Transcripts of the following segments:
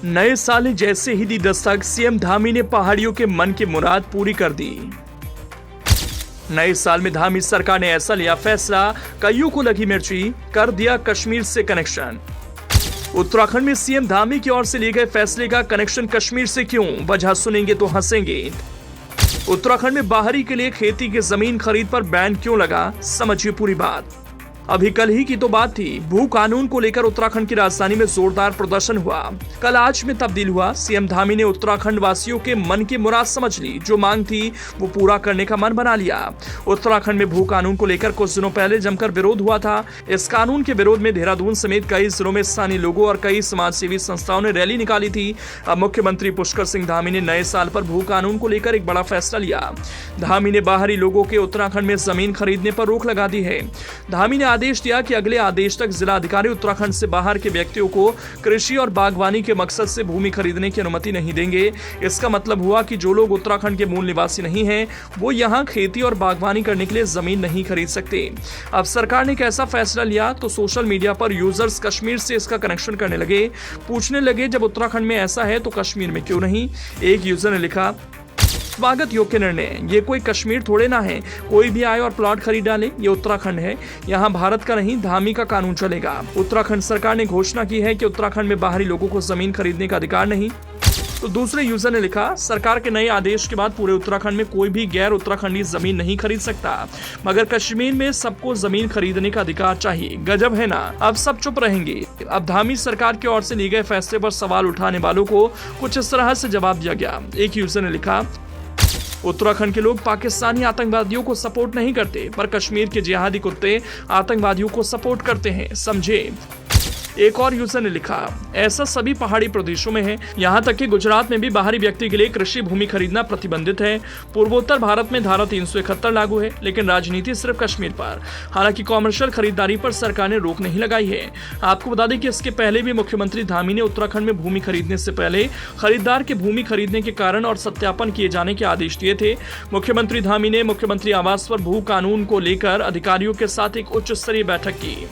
नए साल जैसे ही दी दस्तक, सीएम धामी ने पहाड़ियों के मन की मुराद पूरी कर दी। नए साल में धामी सरकार ने ऐसा लिया फैसला, कईयों को लगी मिर्ची, कर दिया कश्मीर से कनेक्शन। उत्तराखंड में सीएम धामी की ओर से लिए गए फैसले का कनेक्शन कश्मीर से क्यों, वजह सुनेंगे तो हंसेंगे। उत्तराखंड में बाहरी के लिए खेती की जमीन खरीद पर बैन क्यों लगा, समझिए पूरी बात। अभी कल ही की तो बात थी, भू कानून को लेकर उत्तराखंड की राजधानी में जोरदार प्रदर्शन हुआ। कल आज में तब्दील हुआ। सीएम धामी ने उत्तराखंड वासियों के मन की मुराद समझ ली, जो मांग थी वो पूरा करने का मन बना लिया। उत्तराखंड में भू कानून को लेकर कुछ दिनों पहले जमकर विरोध हुआ था। इस कानून के विरोध में देहरादून समेत कई जिलों में स्थानीय लोगों और कई समाजसेवी संस्थाओं ने रैली निकाली थी। अब मुख्यमंत्री पुष्कर सिंह धामी ने नए साल पर भू कानून को लेकर एक बड़ा फैसला लिया। धामी ने बाहरी लोगों के उत्तराखंड में जमीन खरीदने पर रोक लगा दी है। धामी ने आदेश दिया कि अगले आदेश तक जिला अधिकारी उत्तराखंड से बाहर के व्यक्तियों को कृषि और बागवानी के मकसद से भूमि खरीदने की अनुमति नहीं देंगे। इसका मतलब हुआ कि जो लोग उत्तराखंड के मूल निवासी नहीं हैं, वो यहां खेती और बागवानी करने के लिए जमीन नहीं खरीद सकते। अब सरकार ने एक ऐसा फैसला लिया तो सोशल मीडिया पर यूजर्स कश्मीर से इसका कनेक्शन करने लगे, पूछने लगे जब उत्तराखंड में ऐसा है तो कश्मीर में क्यों नहीं। एक यूजर ने लिखा, स्वागत योग्य निर्णय, ये कोई कश्मीर थोड़े ना है, कोई भी आए और प्लॉट खरीद डाले, ये उत्तराखंड है, यहाँ भारत का नहीं धामी का कानून चलेगा। उत्तराखंड सरकार ने घोषणा की है कि उत्तराखंड में बाहरी लोगों को जमीन खरीदने का अधिकार नहीं। तो दूसरे यूजर ने लिखा, सरकार के नए आदेश के बाद पूरे उत्तराखंड में कोई भी गैर उत्तराखंडी जमीन नहीं खरीद सकता, मगर कश्मीर में सबको जमीन खरीदने का अधिकार चाहिए। गजब है ना। अब सब चुप रहेंगे। अब धामी सरकार की ओर से लिए गए फैसले पर सवाल उठाने वालों को कुछ इस तरह से जवाब दिया गया। एक यूजर ने लिखा, उत्तराखंड के लोग पाकिस्तानी आतंकवादियों को सपोर्ट नहीं करते, पर कश्मीर के जिहादी कुत्ते आतंकवादियों को सपोर्ट करते हैं, समझे। एक और यूजर ने लिखा, ऐसा सभी पहाड़ी प्रदेशों में है, यहाँ तक कि गुजरात में भी बाहरी व्यक्ति के लिए कृषि भूमि खरीदना प्रतिबंधित है। पूर्वोत्तर भारत में धारा 371 लागू है, लेकिन राजनीति सिर्फ कश्मीर पर। हालांकि कॉमर्शियल खरीदारी पर सरकार ने रोक नहीं लगाई है। आपको बता दें कि इसके पहले भी मुख्यमंत्री धामी ने उत्तराखंड में भूमि खरीदने से पहले खरीदार के भूमि खरीदने के कारण और सत्यापन किए जाने के आदेश दिए थे। मुख्यमंत्री धामी ने मुख्यमंत्री आवास पर भू कानून को लेकर अधिकारियों के साथ एक उच्च स्तरीय बैठक की।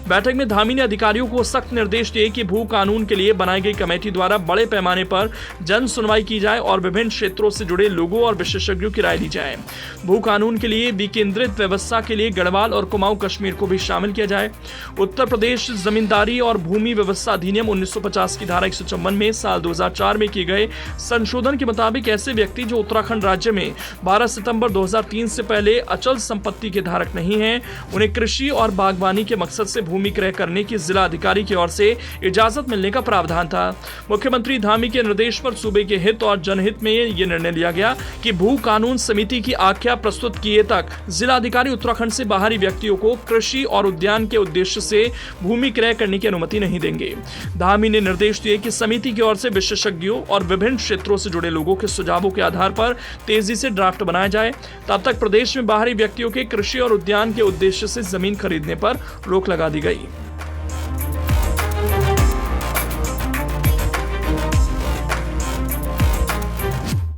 बैठक में धामी ने अधिकारियों को सख्त निर्देश दिए कि भू कानून के लिए बनाई गई कमेटी द्वारा बड़े पैमाने पर जन सुनवाई की जाए और विभिन्न क्षेत्रों से जुड़े लोगों और विशेषज्ञों की राय ली जाए। भू कानून के लिए विकेंद्रित व्यवस्था के लिए गढ़वाल और कुमाऊं कश्मीर को भी शामिल किया जाए। उत्तर प्रदेश जमींदारी और भूमि व्यवस्था अधिनियम 1950 की धारा 154 में साल 2004 में किए गए संशोधन के मुताबिक ऐसे व्यक्ति जो उत्तराखंड राज्य में 12 सितंबर 2003 से पहले अचल संपत्ति के धारक नहीं है, उन्हें कृषि और बागवानी के मकसद से भूमि क्रय करने की जिला अधिकारी की ओर से इजाजत मिलने का प्रावधान था। मुख्यमंत्री धामी के निर्देश पर सूबे के हित और जनहित में यह निर्णय लिया गया कि भू कानून समिति की आख्या प्रस्तुत किए तक जिला अधिकारी उत्तराखंड से बाहरी व्यक्तियों को कृषि और उद्यान के उद्देश्य से भूमि क्रय करने की अनुमति नहीं देंगे। धामी ने निर्देश दिए कि समिति की ओर से विशेषज्ञों और विभिन्न क्षेत्रों से जुड़े लोगों के सुझावों के आधार पर तेजी से ड्राफ्ट बनाया जाए। तब तक प्रदेश में बाहरी व्यक्तियों के कृषि और उद्यान के उद्देश्य से जमीन खरीदने पर रोक लगा दी गई।